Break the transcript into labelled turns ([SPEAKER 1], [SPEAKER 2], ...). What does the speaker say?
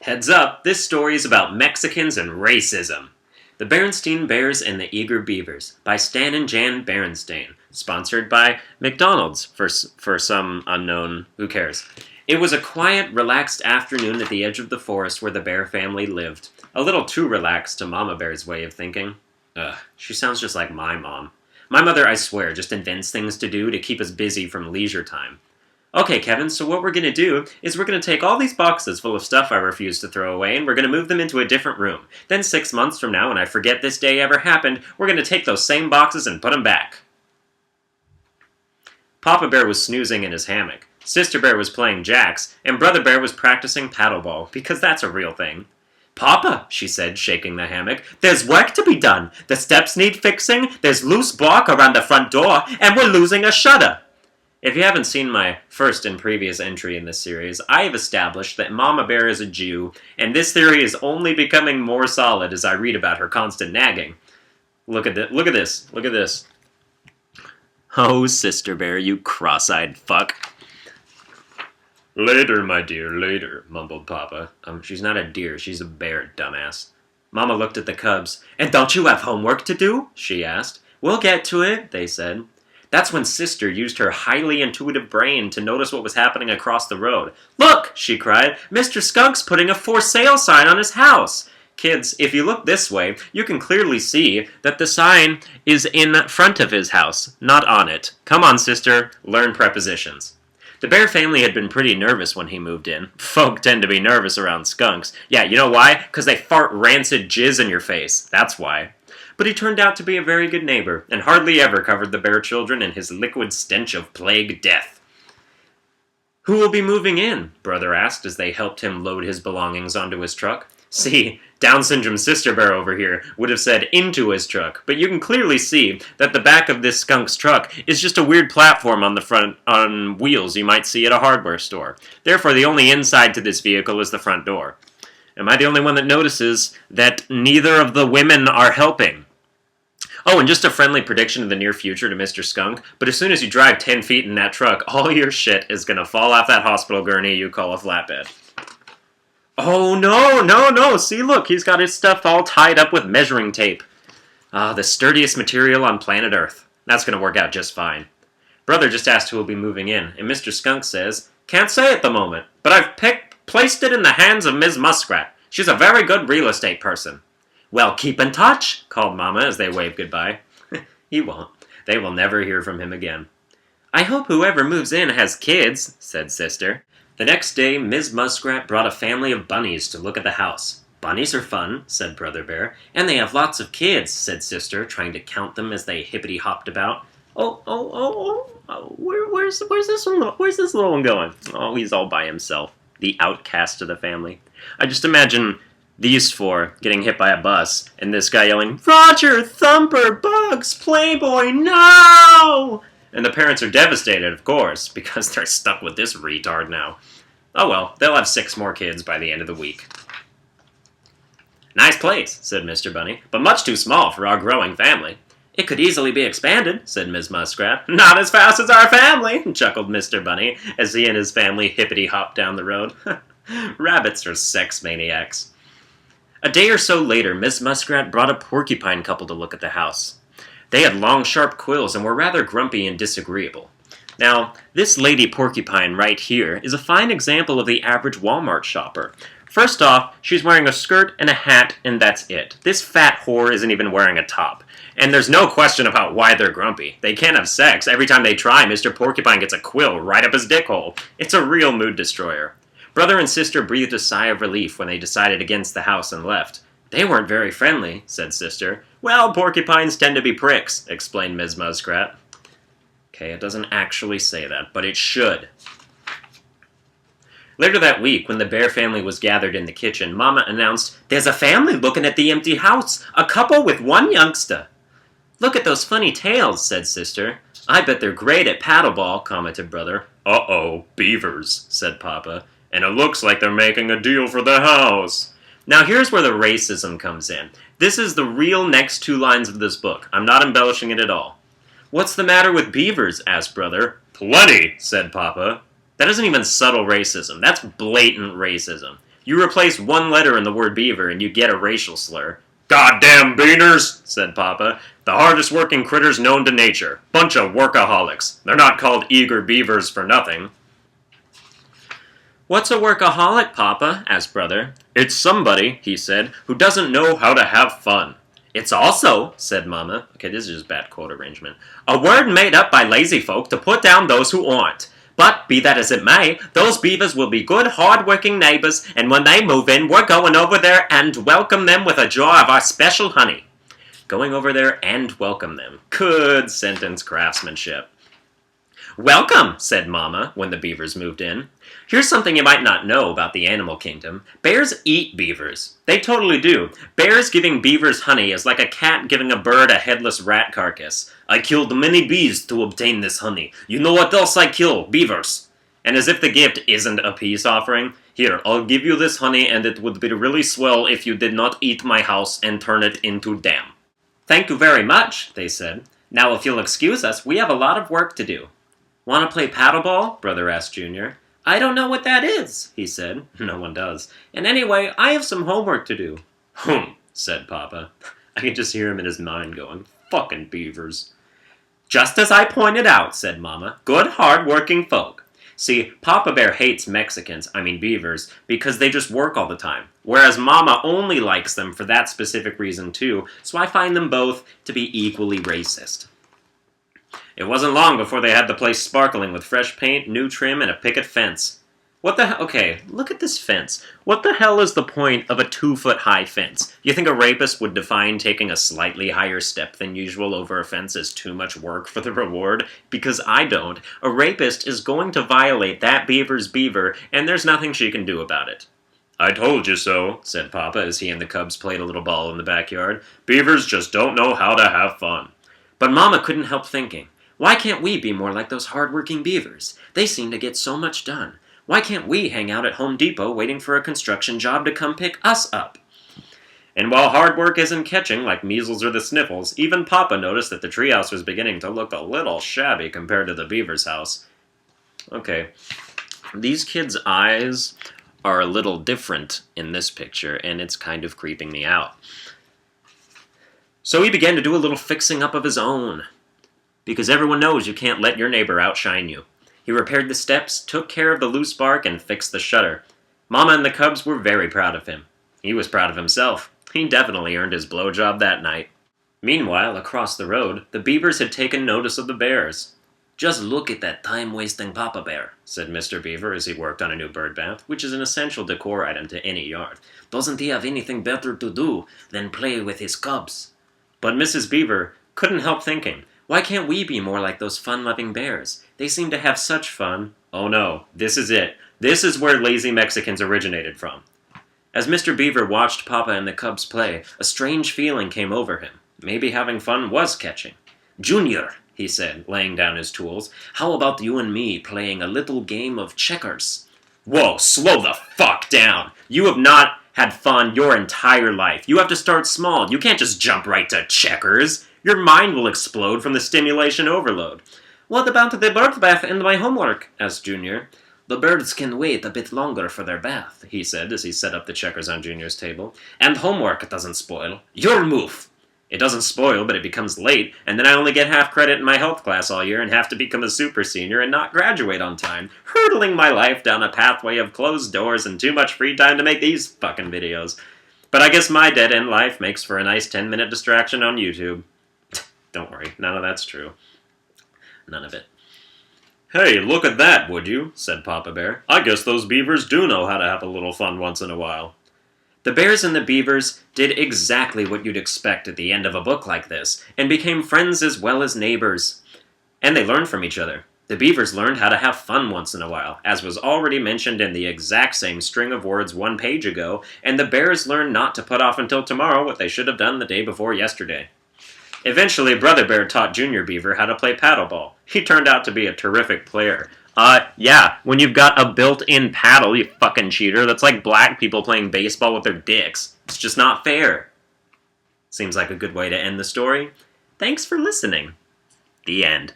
[SPEAKER 1] Heads up, this story is about Mexicans and racism. The Berenstain Bears and the Eager Beavers by Stan and Jan Berenstain. Sponsored by McDonald's for some unknown, who cares. It was a quiet, relaxed afternoon at the edge of the forest where the bear family lived. A little too relaxed to Mama Bear's way of thinking. Ugh, she sounds just like my mom. My mother, I swear, just invents things to do to keep us busy from leisure time. Okay, Kevin, so what we're going to do is we're going to take all these boxes full of stuff I refuse to throw away and we're going to move them into a different room. Then 6 months from now, when I forget this day ever happened, we're going to take those same boxes and put them back. Papa Bear was snoozing in his hammock. Sister Bear was playing jacks, and Brother Bear was practicing paddleball, because that's a real thing. Papa, she said, shaking the hammock, there's work to be done. The steps need fixing, there's loose block around the front door, and we're losing a shutter. If you haven't seen my first and previous entry in this series, I have established that Mama Bear is a Jew, and this theory is only becoming more solid as I read about her constant nagging. Look at this. Oh, Sister Bear, you cross-eyed fuck. Later, my dear, later, mumbled Papa. She's not a deer, she's a bear, dumbass. Mama looked at the cubs. And don't you have homework to do? She asked. We'll get to it, they said. That's when Sister used her highly intuitive brain to notice what was happening across the road. Look, she cried, Mr. Skunk's putting a for sale sign on his house. Kids, if you look this way, you can clearly see that the sign is in front of his house, not on it. Come on, Sister, learn prepositions. The Bear family had been pretty nervous when he moved in. Folk tend to be nervous around skunks. Yeah, you know why? Because they fart rancid jizz in your face. That's why. But he turned out to be a very good neighbor, and hardly ever covered the bear children in his liquid stench of plague death. Who will be moving in? Brother asked as they helped him load his belongings onto his truck. See, Down syndrome Sister Bear over here would have said into his truck, but you can clearly see that the back of this skunk's truck is just a weird platform on the front on wheels you might see at a hardware store. Therefore, the only inside to this vehicle is the front door. Am I the only one that notices that neither of the women are helping? Oh, and just a friendly prediction of the near future to Mr. Skunk, but as soon as you drive 10 feet in that truck, all your shit is going to fall off that hospital gurney you call a flatbed. Oh, no, see, look, he's got his stuff all tied up with measuring tape. Ah, the sturdiest material on planet Earth. That's going to work out just fine. Brother just asked who will be moving in, and Mr. Skunk says, can't say at the moment, but I've placed it in the hands of Ms. Muskrat. She's a very good real estate person. Well, keep in touch, called Mama as they waved goodbye. He won't. They will never hear from him again. I hope whoever moves in has kids, said Sister. The next day, Ms. Muskrat brought a family of bunnies to look at the house. Bunnies are fun, said Brother Bear. And they have lots of kids, said Sister, trying to count them as they hippity-hopped about. Where's this little one going? Oh, he's all by himself. The outcast of the family. I just imagine these four getting hit by a bus, and this guy yelling, Roger, Thumper, Bugs, Playboy, no! And the parents are devastated, of course, because they're stuck with this retard now. Oh well, they'll have 6 more kids by the end of the week. Nice place, said Mr. Bunny, but much too small for our growing family. It could easily be expanded, said Ms. Muskrat. Not as fast as our family, chuckled Mr. Bunny, as he and his family hippity-hopped down the road. Rabbits are sex maniacs. A day or so later, Ms. Muskrat brought a porcupine couple to look at the house. They had long, sharp quills and were rather grumpy and disagreeable. Now, this lady porcupine right here is a fine example of the average Walmart shopper. First off, she's wearing a skirt and a hat, and that's it. This fat whore isn't even wearing a top. And there's no question about why they're grumpy. They can't have sex. Every time they try, Mr. Porcupine gets a quill right up his dick hole. It's a real mood destroyer. Brother and Sister breathed a sigh of relief when they decided against the house and left. They weren't very friendly, said Sister. Well, porcupines tend to be pricks, explained Ms. Muskrat. Okay, it doesn't actually say that, but it should. Later that week, when the Bear family was gathered in the kitchen, Mama announced, There's a family looking at the empty house, a couple with one youngster. Look at those funny tails, said Sister. I bet they're great at paddleball, commented Brother. Uh-oh, Beavers, said Papa. And it looks like they're making a deal for the house. Now here's where the racism comes in. This is the real next 2 lines of this book. I'm not embellishing it at all. What's the matter with Beavers? Asked Brother. Plenty, said Papa. That isn't even subtle racism. That's blatant racism. You replace one letter in the word beaver and you get a racial slur. Goddamn beaners, said Papa. The hardest working critters known to nature. Bunch of workaholics. They're not called eager beavers for nothing. What's a workaholic, Papa? Asked Brother. It's somebody, he said, who doesn't know how to have fun. It's also, said Mama, okay, this is just bad quote arrangement, a word made up by lazy folk to put down those who aren't. But, be that as it may, those beavers will be good, hard-working neighbors, and when they move in, we're going over there and welcome them with a jar of our special honey. Going over there and welcome them. Good sentence craftsmanship. Welcome, said Mama, when the beavers moved in. Here's something you might not know about the animal kingdom. Bears eat beavers. They totally do. Bears giving beavers honey is like a cat giving a bird a headless rat carcass. I killed many bees to obtain this honey. You know what else I kill? Beavers. And as if the gift isn't a peace offering, here, I'll give you this honey and it would be really swell if you did not eat my house and turn it into dam. Thank you very much, they said. Now if you'll excuse us, we have a lot of work to do. Want to play paddleball? Brother asked Junior. I don't know what that is, he said. No one does. And anyway, I have some homework to do. Said Papa. I can just hear him in his mind going, fucking beavers. Just as I pointed out, said Mama. Good, hard-working folk. See, Papa Bear hates Mexicans, beavers, because they just work all the time. Whereas Mama only likes them for that specific reason too, so I find them both to be equally racist. It wasn't long before they had the place sparkling with fresh paint, new trim, and a picket fence. What the hell? Okay, look at this fence. What the hell is the point of a 2-foot-high fence? You think a rapist would define taking a slightly higher step than usual over a fence as too much work for the reward? Because I don't. A rapist is going to violate that beaver's beaver, and there's nothing she can do about it. I told you so, said Papa as he and the cubs played a little ball in the backyard. Beavers just don't know how to have fun. But Mama couldn't help thinking. Why can't we be more like those hard-working beavers? They seem to get so much done. Why can't we hang out at Home Depot waiting for a construction job to come pick us up? And while hard work isn't catching like measles or the sniffles, even Papa noticed that the treehouse was beginning to look a little shabby compared to the beaver's house. Okay, these kids' eyes are a little different in this picture, and it's kind of creeping me out. So he began to do a little fixing up of his own. Because everyone knows you can't let your neighbor outshine you. He repaired the steps, took care of the loose bark, and fixed the shutter. Mama and the cubs were very proud of him. He was proud of himself. He definitely earned his blowjob that night. Meanwhile, across the road, the beavers had taken notice of the bears. Just look at that time-wasting Papa Bear, said Mr. Beaver as he worked on a new bird bath, which is an essential decor item to any yard. Doesn't he have anything better to do than play with his cubs? But Mrs. Beaver couldn't help thinking, why can't we be more like those fun-loving bears? They seem to have such fun. Oh no, this is it. This is where lazy Mexicans originated from. As Mr. Beaver watched Papa and the cubs play, a strange feeling came over him. Maybe having fun was catching. Junior, he said, laying down his tools, how about you and me playing a little game of checkers? Whoa, slow the fuck down! You have not had fun your entire life. You have to start small. You can't just jump right to checkers. Your mind will explode from the stimulation overload. What about the bird bath and my homework? Asked Junior. The birds can wait a bit longer for their bath, he said as he set up the checkers on Junior's table. And homework doesn't spoil. Your move! It doesn't spoil, but it becomes late, and then I only get half credit in my health class all year and have to become a super senior and not graduate on time, hurtling my life down a pathway of closed doors and too much free time to make these fucking videos. But I guess my dead-end life makes for a nice 10-minute distraction on YouTube. Don't worry, none of that's true. None of it. Hey, look at that, would you? Said Papa Bear. I guess those beavers do know how to have a little fun once in a while. The bears and the beavers did exactly what you'd expect at the end of a book like this, and became friends as well as neighbors. And they learned from each other. The beavers learned how to have fun once in a while, as was already mentioned in the exact same string of words 1 page ago, and the bears learned not to put off until tomorrow what they should have done the day before yesterday. Eventually, Brother Bear taught Junior Beaver how to play paddleball. He turned out to be a terrific player. Yeah, when you've got a built-in paddle, you fucking cheater, that's like black people playing baseball with their dicks. It's just not fair. Seems like a good way to end the story. Thanks for listening. The end.